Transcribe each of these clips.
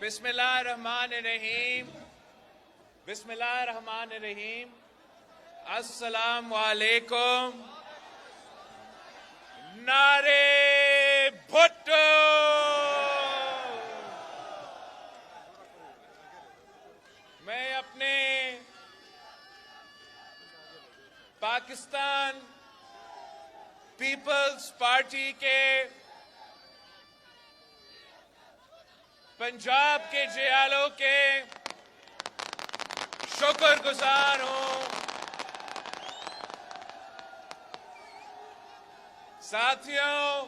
بسم اللہ الرحمن الرحیم بسم اللہ الرحمن الرحیم السلام علیکم. نعرے بھٹو. میں اپنے پاکستان پیپلز پارٹی کے پنجاب کے جیالوں کے شکر گزار ہوں. ساتھیوں،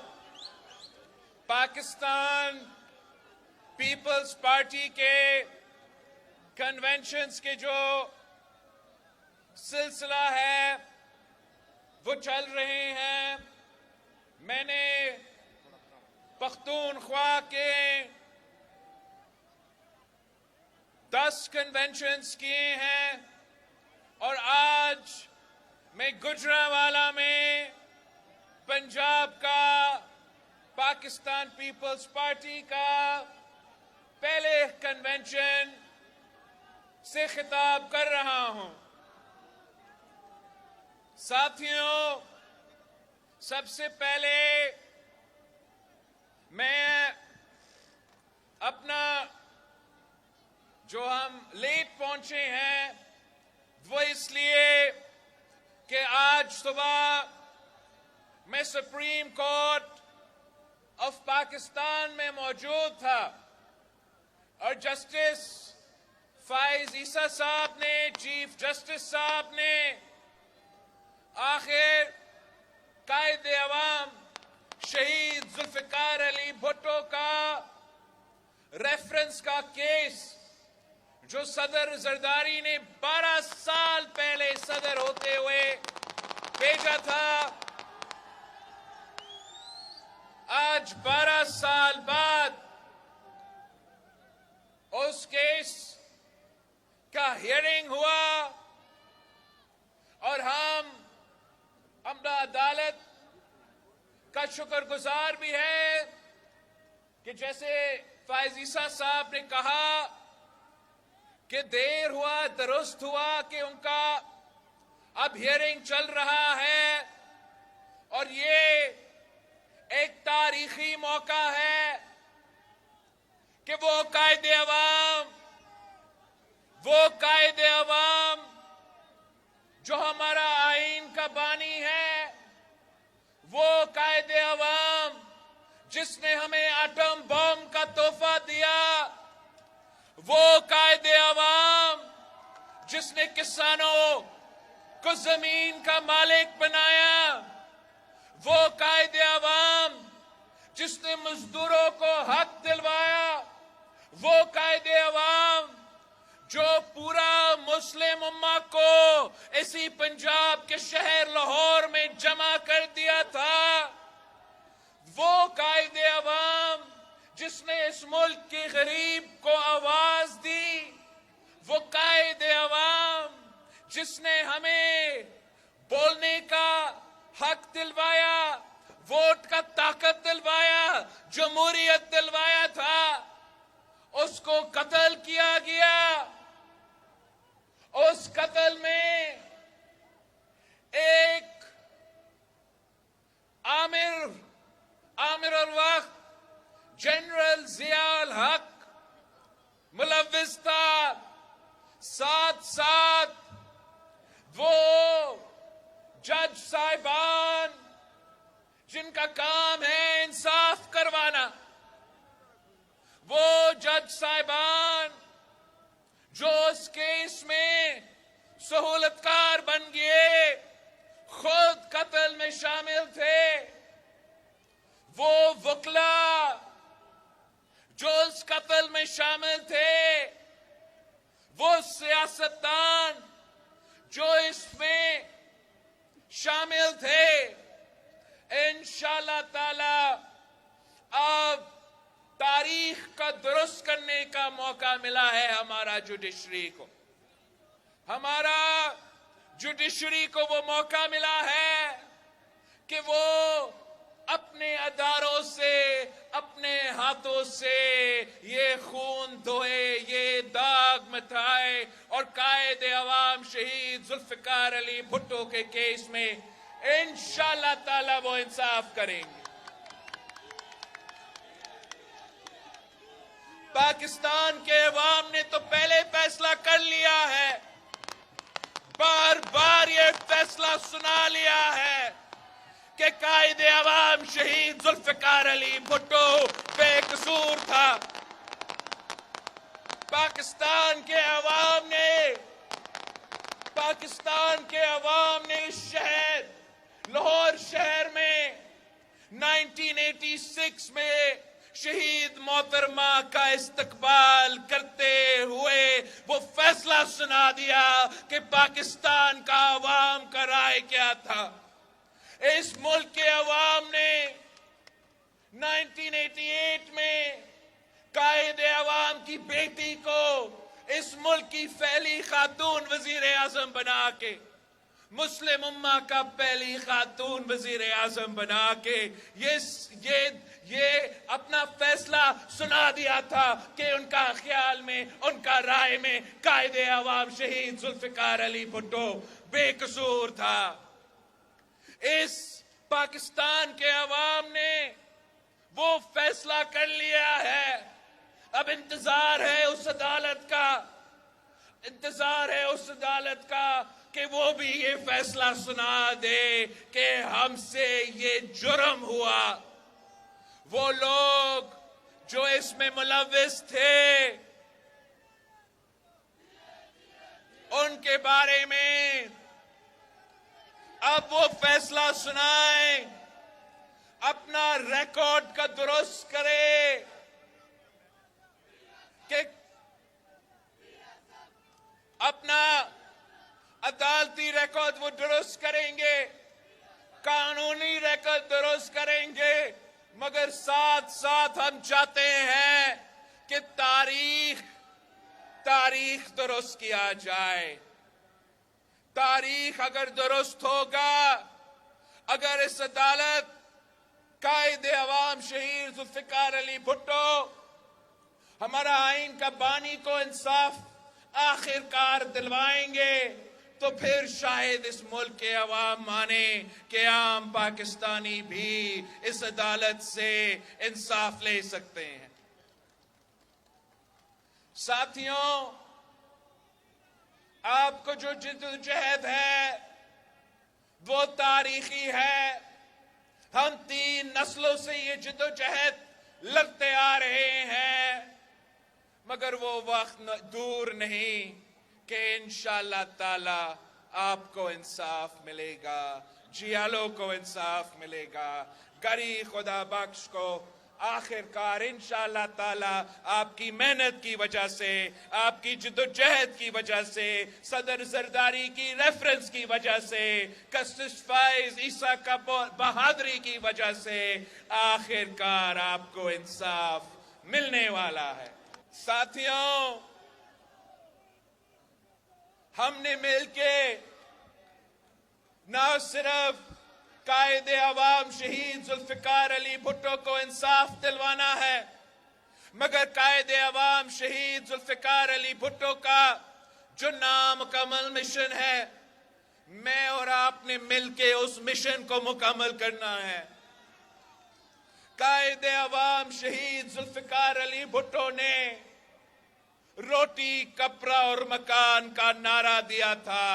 پاکستان پیپلز پارٹی کے کنونشنز کے جو سلسلہ ہے وہ چل رہے ہیں. میں نے پختونخوا کے 10 کنونشنز کیے ہیں اور آج میں گجرانوالہ میں پنجاب کا پاکستان پیپلز پارٹی کا پہلے کنونشن سے خطاب کر رہا ہوں. ساتھیوں، سب سے پہلے میں اپنا جو ہم لیٹ پہنچے ہیں وہ اس لیے کہ آج صبح میں سپریم کورٹ آف پاکستان میں موجود تھا اور جسٹس فائز عیسیٰ صاحب نے، چیف جسٹس صاحب نے آخر قائد عوام شہید ذوالفقار علی بھٹو کا ریفرنس کا کیس جو صدر زرداری نے 12 سال پہلے صدر ہوتے ہوئے بھیجا تھا، آج 12 سال بعد اس کیس کا ہیئرنگ ہوا اور ہم عدالت کا شکر گزار بھی ہے کہ جیسے فائز عیسیٰ صاحب نے کہا کہ دیر ہوا درست ہوا کہ ان کا اب ہیئرنگ چل رہا ہے اور یہ ایک تاریخی موقع ہے کہ وہ قائد عوام جو ہمارا آئین کا بانی ہے، وہ قائد عوام جس نے ہمیں ایٹم بم کا تحفہ دیا، وہ قائد عوام جس نے کسانوں کو زمین کا مالک بنایا، وہ قائد عوام جس نے مزدوروں کو حق دلوایا، وہ قائد عوام جو پورا مسلم امہ کو اسی پنجاب کے شہر لاہور میں جمع کر دیا تھا، وہ قائد عوام جس نے اس ملک کے غریب کو آواز دی، وہ قائد عوام جس نے ہمیں بولنے کا حق دلوایا، ووٹ کا طاقت دلوایا، جمہوریت دلوایا تھا، اس کو قتل کیا گیا. اس قتل میں ایک عامر الوقت جنرل ضیاء الحق ملوث تھا. ساتھ وہ جج صاحبان جن کا کام ہے انصاف کروانا، وہ جج صاحبان جو اس کیس میں سہولت کار بن گئے، خود قتل میں شامل تھے، وہ وکلا جو اس قتل میں شامل تھے، وہ سیاستدان جو اس میں شامل تھے، انشاءاللہ تعالی اب تاریخ کا درست کرنے کا موقع ملا ہے ہمارا جوڈیشری کو وہ موقع ملا ہے کہ وہ اپنے اداروں سے، اپنے ہاتھوں سے یہ خون دھوئے، یہ داغ مٹھائے، اور قائد عوام شہید ذوالفقار علی بھٹو کے کیس میں انشاءاللہ تعالی وہ انصاف کریں گے۔ پاکستان کے عوام نے تو پہلے فیصلہ کر لیا ہے، بار بار یہ فیصلہ سنا لیا ہے کہ قائد عوام شہید ذوالفقار علی بھٹو بے قصور تھا۔ پاکستان کے عوام نے اس شہر لاہور شہر میں 1986 میں شہید محترمہ کا استقبال کرتے ہوئے وہ فیصلہ سنا دیا کہ پاکستان کا عوام کا رائے کیا تھا۔ اس ملک کے عوام نے 1988 میں قائد عوام کی بیٹی کو اس ملک کی پہلی خاتون وزیر اعظم بنا کے، مسلم امہ کا پہلی خاتون وزیر اعظم بنا کے یہ اپنا فیصلہ سنا دیا تھا کہ ان کا خیال میں، ان کا رائے میں قائد عوام شہید ذوالفقار علی بھٹو بے قصور تھا۔ اس پاکستان کے عوام نے وہ فیصلہ کر لیا ہے۔ اب انتظار ہے اس عدالت کا کہ وہ بھی یہ فیصلہ سنا دے کہ ہم سے یہ جرم ہوا۔ وہ لوگ جو اس میں ملوث تھے ان کے بارے میں اب وہ فیصلہ سنائیں، اپنا ریکارڈ کا درست کرے کہ اپنا عدالتی ریکارڈ وہ درست کریں گے، قانونی ریکارڈ درست کریں گے، مگر ساتھ ساتھ ہم چاہتے ہیں کہ تاریخ درست کیا جائے۔ تاریخ اگر درست ہوگا، اگر اس عدالت قائد عوام شہید ذوالفقار علی بھٹو ہمارا آئین کا بانی کو انصاف آخر کار دلوائیں گے، تو پھر شاید اس ملک کے عوام مانے کہ عام پاکستانی بھی اس عدالت سے انصاف لے سکتے ہیں۔ ساتھیوں، آپ کو جو جدوجہد ہے وہ تاریخی ہے۔ ہم 3 نسلوں سے یہ جدوجہد لڑتے آ رہے ہیں، مگر وہ وقت دور نہیں کہ انشاءاللہ تعالی آپ کو انصاف ملے گا، جیالوں کو انصاف ملے گا، گری خدا بخش کو آخر کار انشاءاللہ تعالی آپ کی محنت کی وجہ سے، آپ کی جدوجہد کی وجہ سے، صدر زرداری کی ریفرنس کی وجہ سے، کشش فائز عیسیٰ کا بہادری کی وجہ سے آخر کار آپ کو انصاف ملنے والا ہے۔ ساتھیوں، ہم نے مل کے نہ صرف قائد عوام شہید ذوالفقار علی بھٹو کو انصاف دلوانا ہے، مگر قائد عوام شہید ذوالفقار علی بھٹو کا جو نامکمل مشن ہے، میں اور آپ نے مل کے اس مشن کو مکمل کرنا ہے۔ قائد عوام شہید ذوالفقار علی بھٹو نے روٹی، کپڑا اور مکان کا نعرہ دیا تھا،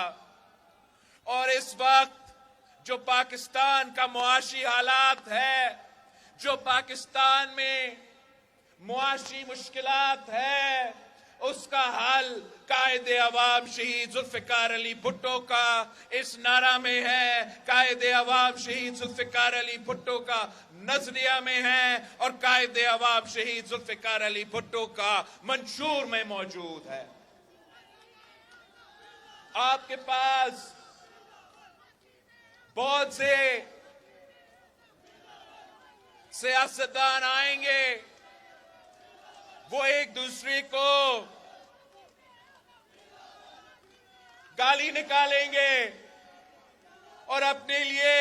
اور اس وقت جو پاکستان کا معاشی حالات ہے، جو پاکستان میں معاشی مشکلات ہے، اس کا حل قائد عوام شہید ذوالفقار علی بھٹو کا اس نعرہ میں ہے، قائد عوام شہید ذوالفقار علی بھٹو کا نظریہ میں ہے، اور قائد عوام شہید ذوالفقار علی بھٹو کا منشور میں موجود ہے۔ آپ کے پاس بہت سے سیاستدان آئیں گے، وہ ایک دوسرے کو گالی نکالیں گے اور اپنے لیے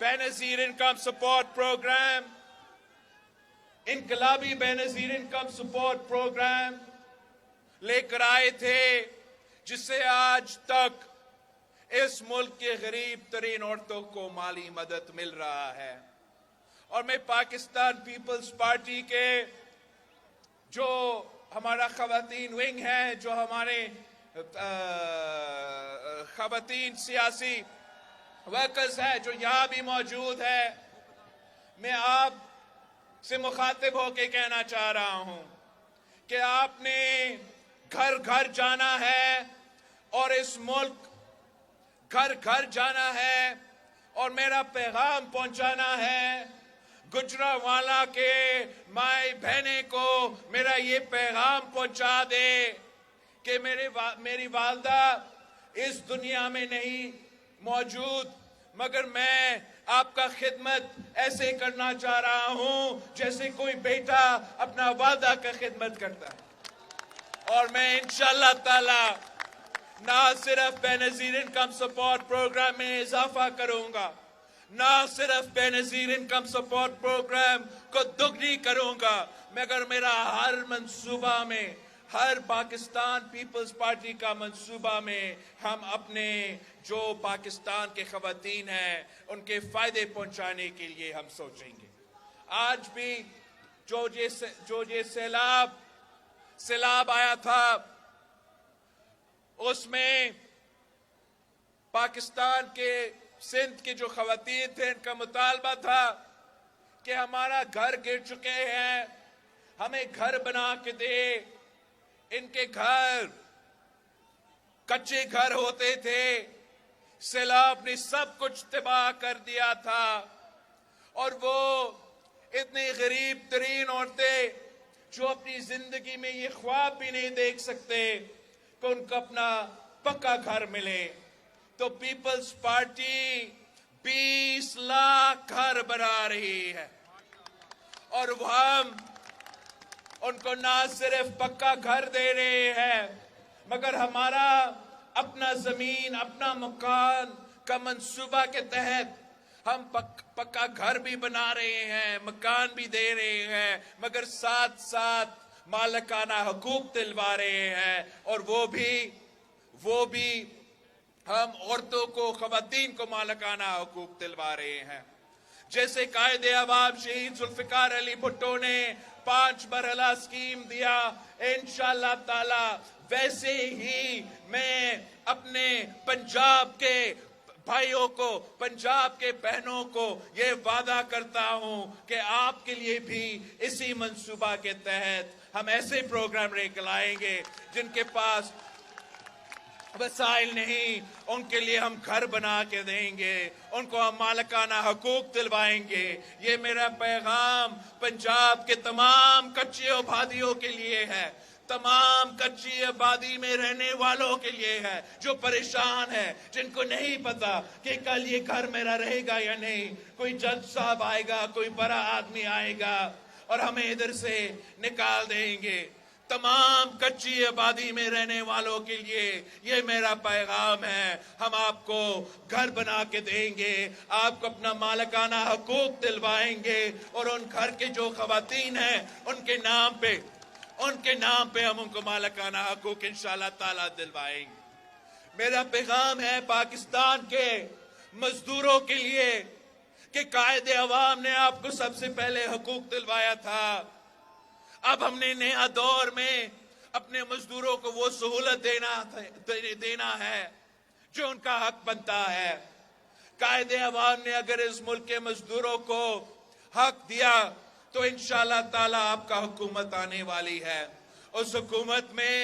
بے-نظیر انکم سپورٹ پروگرام، انقلابی بے-نظیر انکم سپورٹ پروگرام لے کر آئے تھے، جس سے آج تک اس ملک کے غریب ترین عورتوں کو مالی مدد مل رہا ہے۔ اور میں پاکستان پیپلز پارٹی کے جو ہمارا خواتین ونگ ہے، جو ہمارے خواتین سیاسی ورکرز ہیں جو یہاں بھی موجود ہے، میں آپ سے مخاطب ہو کے کہنا چاہ رہا ہوں کہ آپ نے گھر گھر جانا ہے اور اس ملک گھر گھر جانا ہے اور میرا پیغام پہنچانا ہے۔ گجرانوالہ کے مائی بہنیں کو میرا یہ پیغام پہنچا دے کہ میری والدہ اس دنیا میں نہیں موجود، مگر میں آپ کا خدمت ایسے کرنا چاہ رہا ہوں جیسے کوئی بیٹا اپنا والدہ کا خدمت کرتا ہے۔ اور میں انشاءاللہ تعالی نہ صرف بے-نظیر انکم سپورٹ پروگرام میں اضافہ کروں گا، نہ صرف بے-نظیر انکم سپورٹ پروگرام کو دگنی کروں گا، مگر میرا ہر منصوبہ میں، ہر پاکستان پیپلز پارٹی کا منصوبہ میں ہم اپنے جو پاکستان کے خواتین ہیں ان کے فائدے پہنچانے کے لیے ہم سوچیں گے۔ آج بھی جو یہ سیلاب آیا تھا، اس میں پاکستان کے سندھ کے جو خواتین تھے، ان کا مطالبہ تھا کہ ہمارا گھر گر چکے ہیں، ہمیں گھر بنا کے دے۔ ان کے گھر کچے گھر ہوتے تھے، سیلاب نے سب کچھ تباہ کر دیا تھا، اور وہ اتنی غریب ترین عورتیں جو اپنی زندگی میں یہ خواب بھی نہیں دیکھ سکتے کہ ان کو اپنا پکا گھر ملے۔ تو پیپلز پارٹی 20 لاکھ گھر بنا رہی ہے، اور ہم ان کو نہ صرف پکا گھر دے رہے ہیں، مگر ہمارا اپنا زمین، اپنا مکان کا منصوبہ کے تحت ہم پکا گھر بھی بنا رہے ہیں، مکان بھی دے رہے ہیں، مگر ساتھ ساتھ مالکانہ حقوق دلوا رہے ہیں، اور وہ بھی ہم عورتوں کو، خواتین کو مالکانہ حقوق دلوا رہے ہیں۔ جیسے قائد عوام شہید ذوالفقار علی بھٹو نے 5 مرحلہ اسکیم دیا، انشاءاللہ تعالی ویسے ہی میں اپنے پنجاب کے بھائیوں کو، پنجاب کے بہنوں کو یہ وعدہ کرتا ہوں کہ آپ کے لیے بھی اسی منصوبہ کے تحت ہم ایسے پروگرام لے کے لائیں گے جن کے پاس وسائل نہیں، ان کے لیے ہم گھر بنا کے دیں گے، ان کو ہم مالکانہ حقوق دلوائیں گے۔ یہ میرا پیغام پنجاب کے تمام کچی آبادیوں کے لیے ہے، تمام کچی آبادی میں رہنے والوں کے لیے ہے جو پریشان ہے، جن کو نہیں پتا کہ کل یہ گھر میرا رہے گا یا نہیں۔ کوئی جج صاحب آئے گا، کوئی بڑا آدمی آئے گا اور ہمیں ادھر سے نکال دیں گے۔ تمام کچی آبادی میں رہنے والوں کے لیے یہ میرا پیغام ہے، ہم آپ کو گھر بنا کے دیں گے، آپ کو اپنا مالکانہ حقوق دلوائیں گے، اور ان گھر کے جو خواتین ہیں ان کے نام پہ ہم ان کو مالکانہ حقوق انشاءاللہ تعالی دلوائیں گے۔ میرا پیغام ہے پاکستان کے مزدوروں کے لیے کہ قائد عوام نے آپ کو سب سے پہلے حقوق دلوایا تھا، اب ہم نے نیا دور میں اپنے مزدوروں کو وہ سہولت دینا ہے جو ان کا حق بنتا ہے۔ قائد عوام نے اگر اس ملک کے مزدوروں کو حق دیا تو انشاءاللہ تعالی آپ کا حکومت آنے والی ہے۔ اس حکومت میں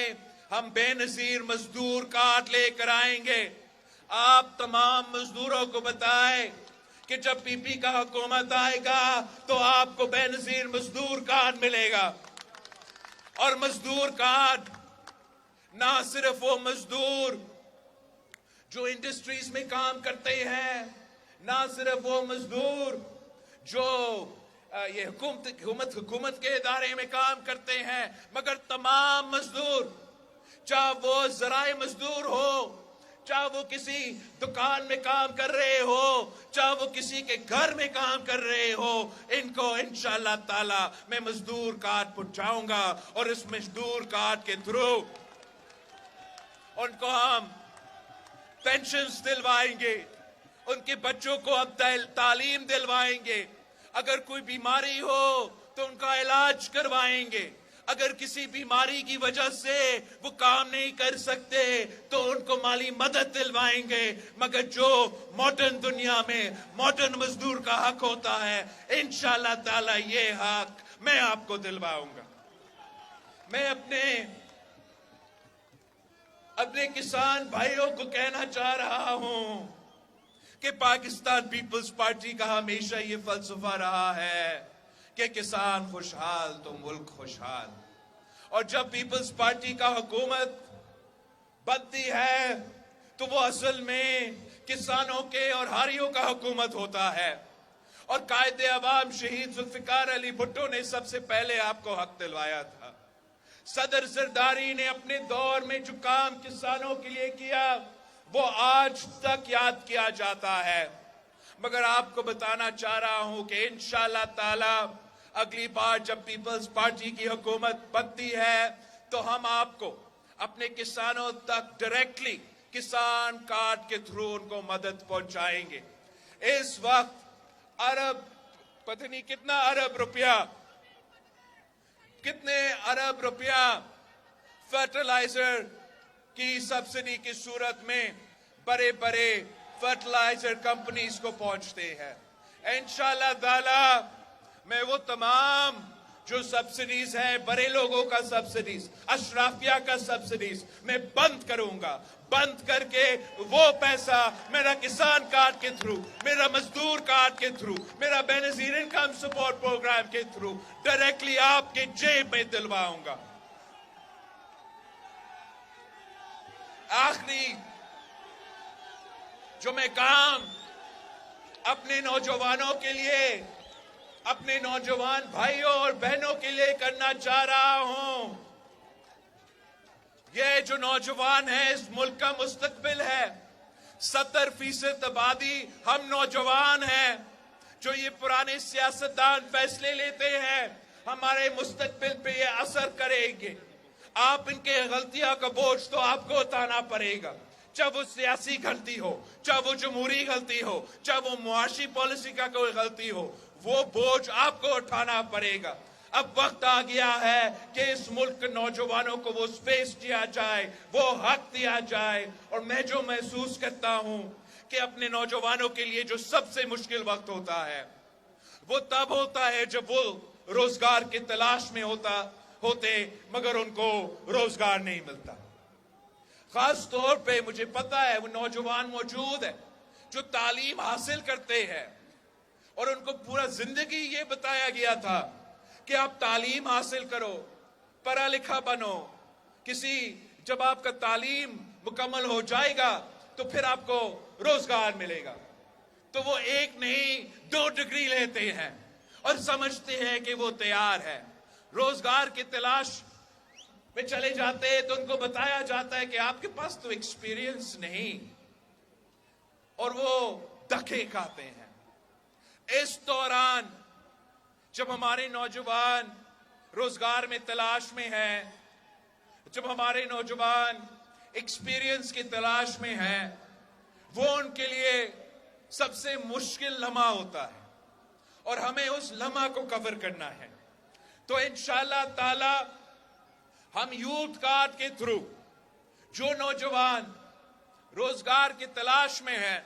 ہم بے نظیر مزدور کارڈ لے کر آئیں گے۔ آپ تمام مزدوروں کو بتائیں کہ جب پی پی کا حکومت آئے گا تو آپ کو بے نظیر مزدور کارڈ ملے گا۔ اور مزدور کارڈ نہ صرف وہ مزدور جو انڈسٹریز میں کام کرتے ہیں، نہ صرف وہ مزدور جو یہ حکومت کے ادارے میں کام کرتے ہیں، مگر تمام مزدور، چاہے وہ زرعی مزدور ہو، چاہے وہ کسی دکان میں کام کر رہے ہو، چاہے وہ کسی کے گھر میں کام کر رہے ہو، ان کو انشاءاللہ تعالی میں مزدور کارڈ پہنچاؤں گا، اور اس مزدور کارڈ کے تھرو ان کو ہم پینشنز دلوائیں گے، ان کے بچوں کو ہم تعلیم دلوائیں گے، اگر کوئی بیماری ہو تو ان کا علاج کروائیں گے، اگر کسی بیماری کی وجہ سے وہ کام نہیں کر سکتے تو ان کو مالی مدد دلوائیں گے، مگر جو ماڈرن دنیا میں ماڈرن مزدور کا حق ہوتا ہے انشاءاللہ تعالی یہ حق میں آپ کو دلواؤں گا۔ میں اپنے کسان بھائیوں کو کہنا چاہ رہا ہوں کہ پاکستان پیپلز پارٹی کا ہمیشہ یہ فلسفہ رہا ہے کہ کسان خوشحال تو ملک خوشحال، اور جب پیپلز پارٹی کا حکومت بنتی ہے تو وہ اصل میں کسانوں کے اور ہاریوں کا حکومت ہوتا ہے، اور قائد عوام شہید ذوالفقار علی بھٹو نے سب سے پہلے آپ کو حق دلوایا تھا۔ صدر زرداری نے اپنے دور میں جو کام کسانوں کے لیے کیا وہ آج تک یاد کیا جاتا ہے، مگر آپ کو بتانا چاہ رہا ہوں کہ انشاءاللہ تعالی اگلی بار جب پیپلز پارٹی کی حکومت بنتی ہے تو ہم آپ کو اپنے کسانوں تک ڈائریکٹلی کسان کارڈ کے تھرو ان کو مدد پہنچائیں گے۔ اس وقت پتہ نہیں کتنے ارب روپیہ فرٹیلائزر کی سبسڈی کی صورت میں بڑے بڑے فرٹیلائزر کمپنیز کو پہنچتے ہیں۔ انشاءاللہ تعالی میں وہ تمام جو سبسڈیز ہیں، بڑے لوگوں کا سبسڈیز، اشرافیہ کا سبسڈیز میں بند کروں گا، بند کر کے وہ پیسہ میرا کسان کارڈ کے تھرو، میرا مزدور کارڈ کے تھرو، میرا بے نظیر انکم سپورٹ پروگرام کے تھرو ڈائریکٹلی آپ کے جیب میں دلواؤں گا۔ آخری جو میں کام اپنے نوجوانوں کے لیے، اپنے نوجوان بھائیوں اور بہنوں کے لیے کرنا چاہ رہا ہوں، یہ جو نوجوان ہیں اس ملک کا مستقبل ہے، 70% آبادی ہم نوجوان ہیں، جو یہ پرانے سیاستدان فیصلے لیتے ہیں ہمارے مستقبل پہ یہ اثر کریں گے۔ آپ ان کے غلطیاں کا بوجھ تو آپ کو اٹھانا پڑے گا، چاہے وہ سیاسی غلطی ہو، چاہے وہ جمہوری غلطی ہو، چاہے وہ معاشی پالیسی کا کوئی غلطی ہو، وہ بوجھ آپ کو اٹھانا پڑے گا۔ اب وقت آ گیا ہے کہ اس ملک کے نوجوانوں کو وہ سپیس دیا جائے، وہ حق دیا جائے، اور میں جو محسوس کرتا ہوں کہ اپنے نوجوانوں کے لیے جو سب سے مشکل وقت ہوتا ہے وہ تب ہوتا ہے جب وہ روزگار کی تلاش میں ہوتے مگر ان کو روزگار نہیں ملتا۔ خاص طور پہ مجھے پتا ہے وہ نوجوان موجود ہیں جو تعلیم حاصل کرتے ہیں اور ان کو پورا زندگی یہ بتایا گیا تھا کہ آپ تعلیم حاصل کرو، پڑھا لکھا بنو، جب آپ کا تعلیم مکمل ہو جائے گا تو پھر آپ کو روزگار ملے گا، تو وہ ایک نہیں 2 ڈگری لیتے ہیں اور سمجھتے ہیں کہ وہ تیار ہے، روزگار کی تلاش میں چلے جاتے ہیں تو ان کو بتایا جاتا ہے کہ آپ کے پاس تو ایکسپیرینس نہیں، اور وہ دھکے کھاتے ہیں۔ اس دوران جب ہمارے نوجوان روزگار میں تلاش میں ہیں، جب ہمارے نوجوان ایکسپیرینس کی تلاش میں ہیں، وہ ان کے لیے سب سے مشکل لمحہ ہوتا ہے اور ہمیں اس لمحہ کو کور کرنا ہے۔ تو انشاءاللہ تعالی ہم یوتھ کارڈ کے تھرو جو نوجوان روزگار کی تلاش میں ہیں،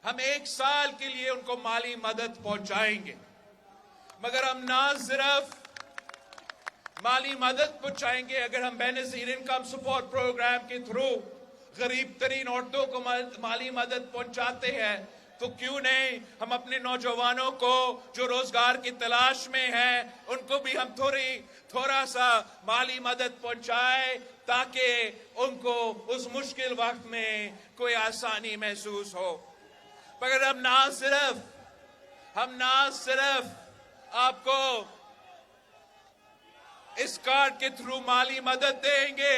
ہم 1 سال کے لیے ان کو مالی مدد پہنچائیں گے، مگر ہم نہ صرف مالی مدد پہنچائیں گے، اگر ہم بے نظیر انکم سپورٹ پروگرام کے تھرو غریب ترین عورتوں کو مالی مدد پہنچاتے ہیں تو کیوں نہیں ہم اپنے نوجوانوں کو جو روزگار کی تلاش میں ہیں ان کو بھی ہم تھوڑا سا مالی مدد پہنچائے تاکہ ان کو اس مشکل وقت میں کوئی آسانی محسوس ہو۔ مگر ہم نہ صرف آپ کو اس کارڈ کے تھرو مالی مدد دیں گے،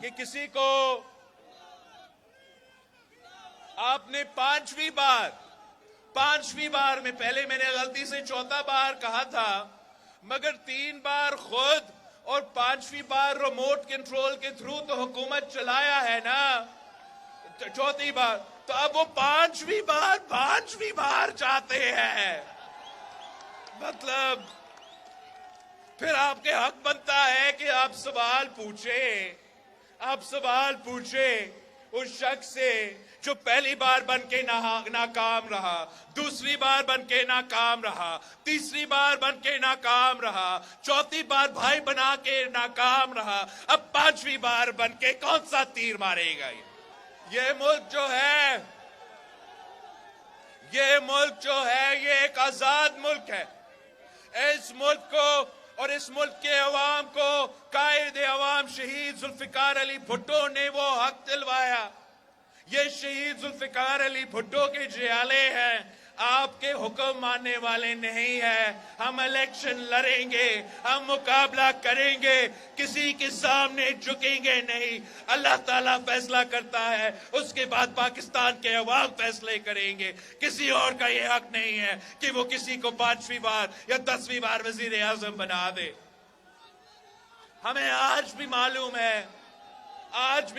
کہ کسی کو آپ نے پانچویں بار میں پہلے میں نے غلطی سے چوتھا بار کہا تھا، مگر 3 بار خود اور 5ویں بار ریموٹ کنٹرول کے تھرو تو حکومت چلایا ہے نا، چوتھی بار تو اب وہ 5ویں بار چاہتے ہیں، مطلب پھر آپ کے حق بنتا ہے کہ آپ سوال پوچھیں اس شخص سے جو پہلی بار بن کے ناکام رہا، دوسری بار بن کے ناکام رہا، تیسری بار بن کے ناکام رہا، چوتھی بار بھائی بنا کے ناکام رہا، اب 5ویں بار بن کے کون سا تیر مارے گا؟ یہ ملک جو ہے یہ ایک آزاد ملک ہے۔ اس ملک کو اور اس ملک کے عوام کو قائد عوام شہید ذوالفقار علی بھٹو نے وہ حق دلوایا۔ یہ شہید ذوالفقار علی بھٹو کے جیالے ہیں، آپ کے حکم ماننے والے نہیں ہیں۔ ہم الیکشن لڑیں گے، ہم مقابلہ کریں گے، کسی کے سامنے جھکیں گے نہیں۔ اللہ تعالیٰ فیصلہ کرتا ہے، اس کے بعد پاکستان کے عوام فیصلے کریں گے۔ کسی اور کا یہ حق نہیں ہے کہ وہ کسی کو 5ویں بار یا 10ویں بار وزیر اعظم بنا دے۔ ہمیں آج بھی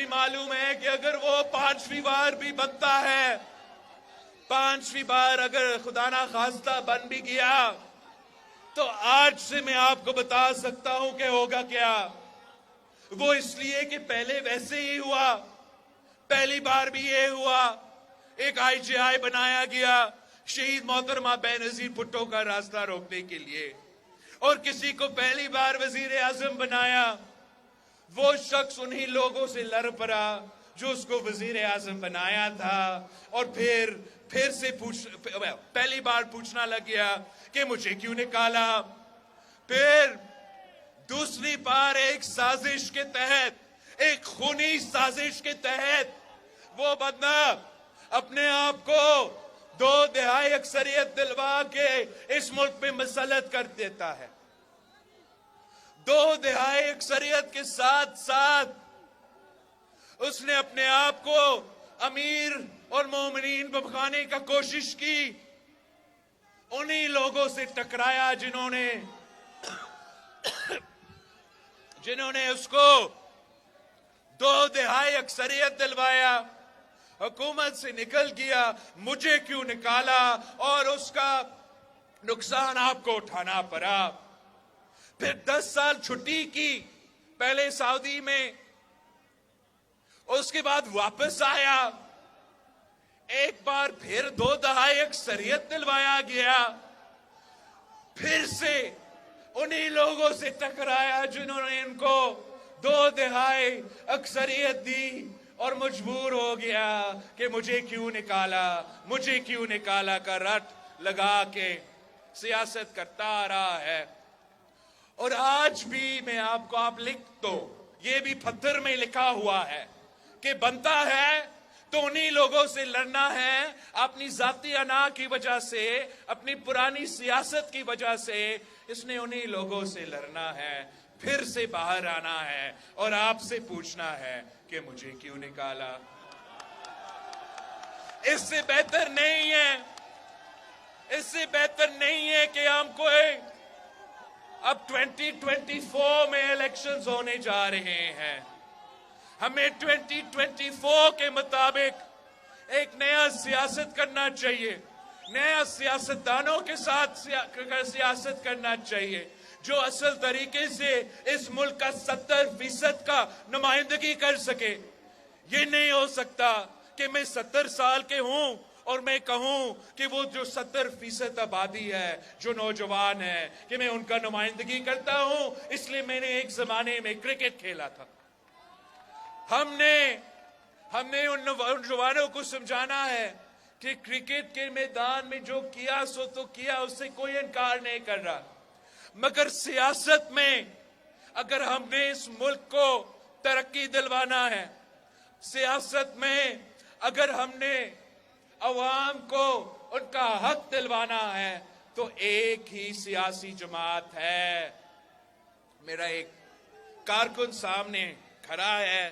معلوم ہے کہ اگر وہ 5ویں بار بھی بنتا ہے، 5ویں بار اگر خدا نہ خواستہ بن بھی گیا، تو آج سے میں آپ کو بتا سکتا ہوں کہ ہوگا کیا۔ وہ اس لیے کہ پہلے ویسے ہی ہوا، پہلی بار بھی یہ ہوا، ایک IGI بنایا گیا شہید محترمہ بے نظیر بھٹو کا راستہ روکنے کے لیے، اور کسی کو پہلی بار وزیر اعظم بنایا، وہ شخص انہی لوگوں سے لڑ پڑا جو اس کو وزیر اعظم بنایا تھا، اور پھر سے پہلی بار پوچھنا لگ گیا کہ مجھے کیوں نکالا۔ پھر دوسری بار ایک سازش کے تحت، ایک خونی سازش کے تحت وہ بندہ اپنے آپ کو 2/3 اکثریت دلوا کے اس ملک میں مسلط کر دیتا ہے۔ 2/3 اکثریت کے ساتھ اس نے اپنے آپ کو امیر اور مومنین بخانے کا کوشش کی، انہی لوگوں سے ٹکرایا جنہوں نے اس کو 2/3 اکثریت دلوایا، حکومت سے نکل گیا، مجھے کیوں نکالا، اور اس کا نقصان آپ کو اٹھانا پڑا۔ پھر 10 سال چھٹی کی، پہلے سعودی میں، اس کے بعد واپس آیا، ایک بار پھر 2/3 اکثریت دلوایا گیا، پھر سے انہی لوگوں سے ٹکرایا جنہوں نے ان کو 2/3 اکثریت دی، اور مجبور ہو گیا کہ مجھے کیوں نکالا کا رٹ لگا کے سیاست کرتا آ رہا ہے۔ اور آج بھی میں آپ لکھ دو، یہ بھی پتھر میں لکھا ہوا ہے کہ بنتا ہے تو انہی لوگوں سے لڑنا ہے، اپنی ذاتی انا کی وجہ سے، اپنی پرانی سیاست کی وجہ سے اس نے انہی لوگوں سے لڑنا ہے، پھر سے باہر آنا ہے اور آپ سے پوچھنا ہے کہ مجھے کیوں نکالا۔ اس سے بہتر نہیں ہے کہ ہم کوئی اب 2024 میں الیکشنز ہونے جا رہے ہیں، ہمیں 2024 کے مطابق ایک نیا سیاست کرنا چاہیے، نیا سیاستدانوں کے ساتھ سیاست کرنا چاہیے جو اصل طریقے سے اس ملک کا 70% کا نمائندگی کر سکے۔ یہ نہیں ہو سکتا کہ میں 70 سال کے ہوں اور میں کہوں کہ وہ جو 70% آبادی ہے، جو نوجوان ہے، کہ میں ان کا نمائندگی کرتا ہوں اس لیے میں نے ایک زمانے میں کرکٹ کھیلا تھا۔ ہم نے ان نوجوانوں کو سمجھانا ہے کہ کرکٹ کے میدان میں جو کیا سو تو کیا، اس سے کوئی انکار نہیں کر رہا، مگر سیاست میں اگر ہم نے اس ملک کو ترقی دلوانا ہے، سیاست میں اگر ہم نے عوام کو ان کا حق دلوانا ہے، تو ایک ہی سیاسی جماعت ہے۔ میرا ایک کارکن سامنے کھڑا ہے،